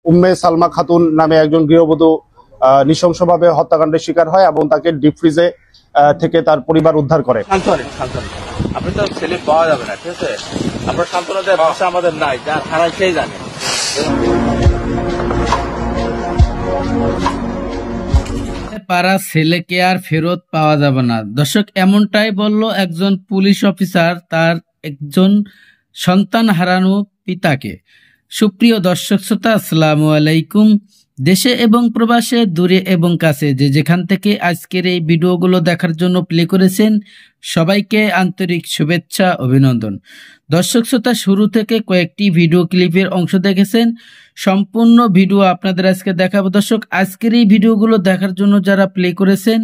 উম্মে সালমা খাতুন নামে একজন গৃহবধূ নৃশংসভাবে হত্যাকাণ্ডের শিকার হয় এবং তাকে ডিপ ফ্রিজে থেকে তার পরিবার উদ্ধার করে। আপনি তো ছেলে পাওয়া যাবে না, ঠিক আছে? আপনার সান্ত্বনা দেওয়ার ভাষা আমাদের নাই, যার হারাই সেই জানে। পারা ছেলেকে আর ফেরত পাওয়া যাবে না। দর্শক, এমনটাই বলল একজন পুলিশ অফিসার তার একজন সন্তান হারানো পিতাকে। সুপ্রিয় দর্শক শ্রোতা, আসসালামু আলাইকুম। দেশে এবং প্রবাসে, দূরে এবং কাছে যে যেখান থেকে আজকের এই ভিডিওগুলো দেখার জন্য প্লে করেছেন, সবাইকে আন্তরিক শুভেচ্ছা, অভিনন্দন। দর্শক শ্রোতা, শুরু থেকে কয়েকটি ভিডিও ক্লিপের অংশ দেখেছেন, সম্পূর্ণ ভিডিও আপনাদের আজকে দেখাবো। দর্শক, আজকের এই ভিডিওগুলো দেখার জন্য যারা প্লে করেছেন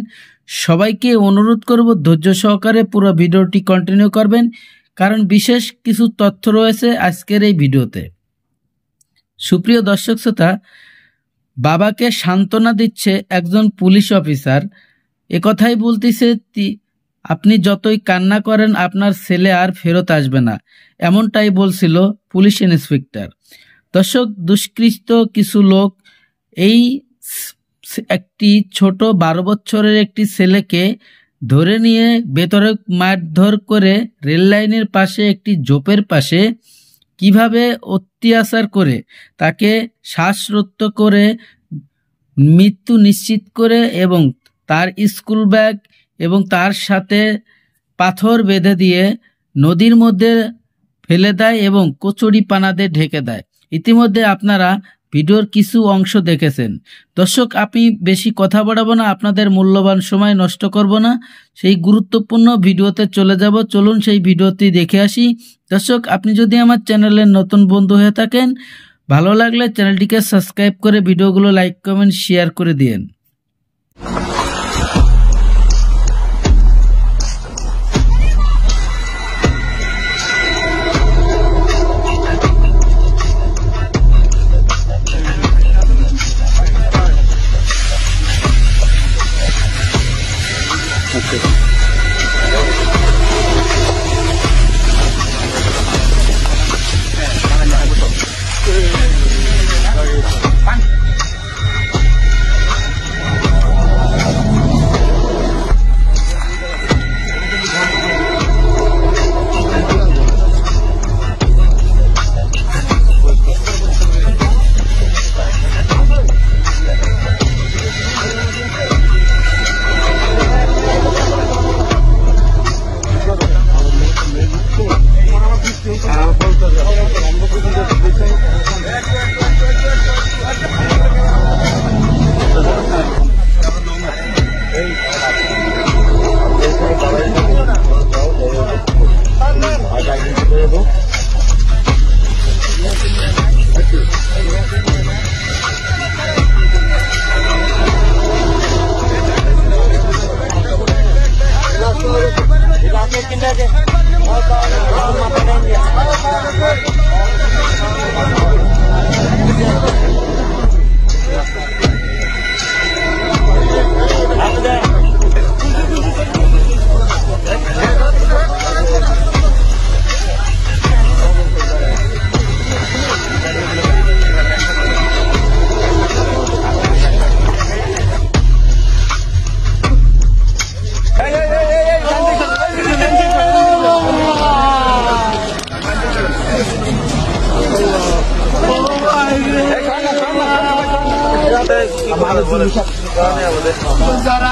সবাইকে অনুরোধ করব ধৈর্য সহকারে পুরো ভিডিওটি কন্টিনিউ করবেন, কারণ বিশেষ কিছু তথ্য রয়েছে আজকের এই ভিডিওতে। সুপ্রিয় দর্শক শ্রোতা, বাবাকে সান্ত্বনা দিচ্ছে একজন পুলিশ অফিসার। একথাই বলতেছে, আপনি যতই কান্না করেন আপনার ছেলে আর ফেরত আসবে না, এমনটাই বলছিল পুলিশ ইন্সপেক্টর। দর্শক, দুষ্কৃত কিছু লোক এই একটি ছোট 12 বছরের একটি ছেলেকে ধরে নিয়ে বেধড়ক মারধর করে রেল লাইনের পাশে একটি ঝোপের পাশে কিভাবে অত্যাচার করে তাকে শ্বাসরোধ করে মৃত্যু নিশ্চিত করে এবং তার স্কুল ব্যাগ এবং তার সাথে পাথর বেঁধে দিয়ে নদীর মধ্যে ফেলে দেয় এবং কচুরি পানাতে ঢেকে দেয়। ইতিমধ্যে আপনারা ভিডিওর কিছু অংশ দেখেছেন। দর্শক, আমি বেশি কথা বাড়াবো না, আপনাদের মূল্যবান সময় নষ্ট করব না, সেই গুরুত্বপূর্ণ ভিডিওতে চলে যাব। চলুন সেই ভিডিওটি দেখে আসি। দর্শক, আপনি যদি আমার চ্যানেলের নতুন বন্ধু হয়ে থাকেন, ভালো লাগলে চ্যানেলটিকে সাবস্ক্রাইব করে ভিডিওগুলো লাইক, কমেন্ট, শেয়ার করে দিন।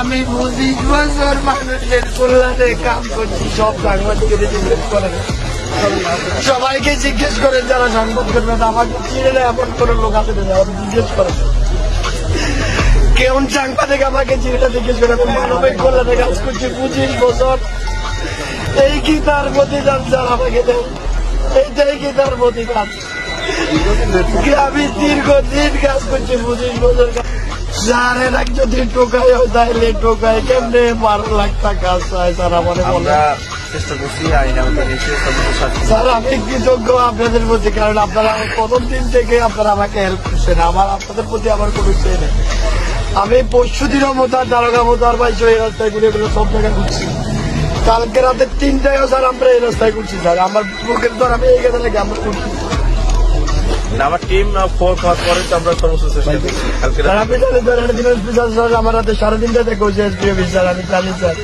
আমি 25 বছর মানুষের কল্যাণে কাম করছি, সব সাংবাদিকের জিজ্ঞেস করেন, সবাইকে জিজ্ঞেস করেন যারা সংবাদ করবেন, আমাকে চিনে না এমন কোন লোক আছে জিজ্ঞেস করেন, কেমন সাংবাদিক আমাকে চিনে না জিজ্ঞেস করে। মানবিক কল্যাণে কাজ করছি 25 বছর। এই কি তার প্রতিদান যারা আমাকে দেন? এইটাই কি তার প্রতিদান? আমি দীর্ঘদিন কাজ করছি 25 বছর। যারের এক যদি টোকায় হয় তাহলে টোকায় কেমনে 12 লাখ টাকা চায় স্যার আমাদের বলে। স্যার, আমি কৃতজ্ঞ আপনাদের প্রতি, কারণ আপনারা প্রথম দিন থেকে আপনারা আমাকে হেল্প করছেন। আমার আপনাদের প্রতি আমার কোনো ইচ্ছে নেই। আমি পরশু দিনও মোতার, দারোগা মোতার ভাই এই রাস্তায় ঘুরে ঘুরে সব জায়গায় ঘুরছি। কালকে রাতে 3টায়ও স্যার আমরা এই রাস্তায় ঘুরছি স্যার। আমার বুকের ধর আমি এই গেছে নাকি আমরা ঘুরছি। না, আমার টিম ফোন খাওয়ার পরে তো আমরা সর্বোচ্চ চেষ্টা করছি কালকে স্যার আপনি জানেন স্যার এটা দিনের স্পেশাল স্যার আমার রাতে 3:30 থেকে হয়েছে এসপি অফিস স্যার আমি জানি স্যার,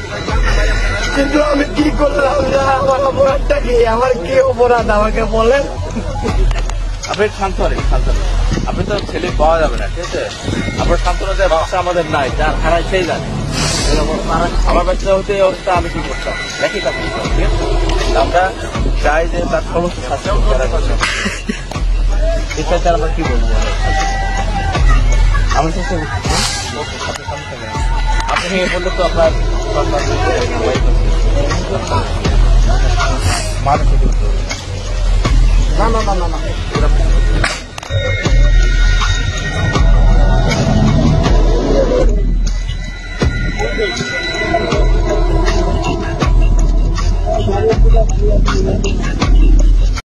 কিন্তু আমি কি করলাম স্যার? আমার অপরাধটা কি? আমার কি অপরাধ আমাকে বলেন? আপনি শান্ত হন, শান্ত হন। আপনি তো ছেলে পাওয়া যাবে না, ঠিক আছে? আপনার সান্ত্বনা দেওয়ার ভাষা আমাদের নাই, যার হারায় সেই জানে। আমার বাচ্চা হতে এই অবস্থা আমি কি করতাম একই কাজ করতাম, ঠিক আছে? আমরা চাই যে তার সমস্ত শাস্তি করা করছে। এটা স্যার আমরা কি বলবো? আমি চেষ্টা করছি। আপনি ভেঙে বললে তো আপনার মানুষ না না না না না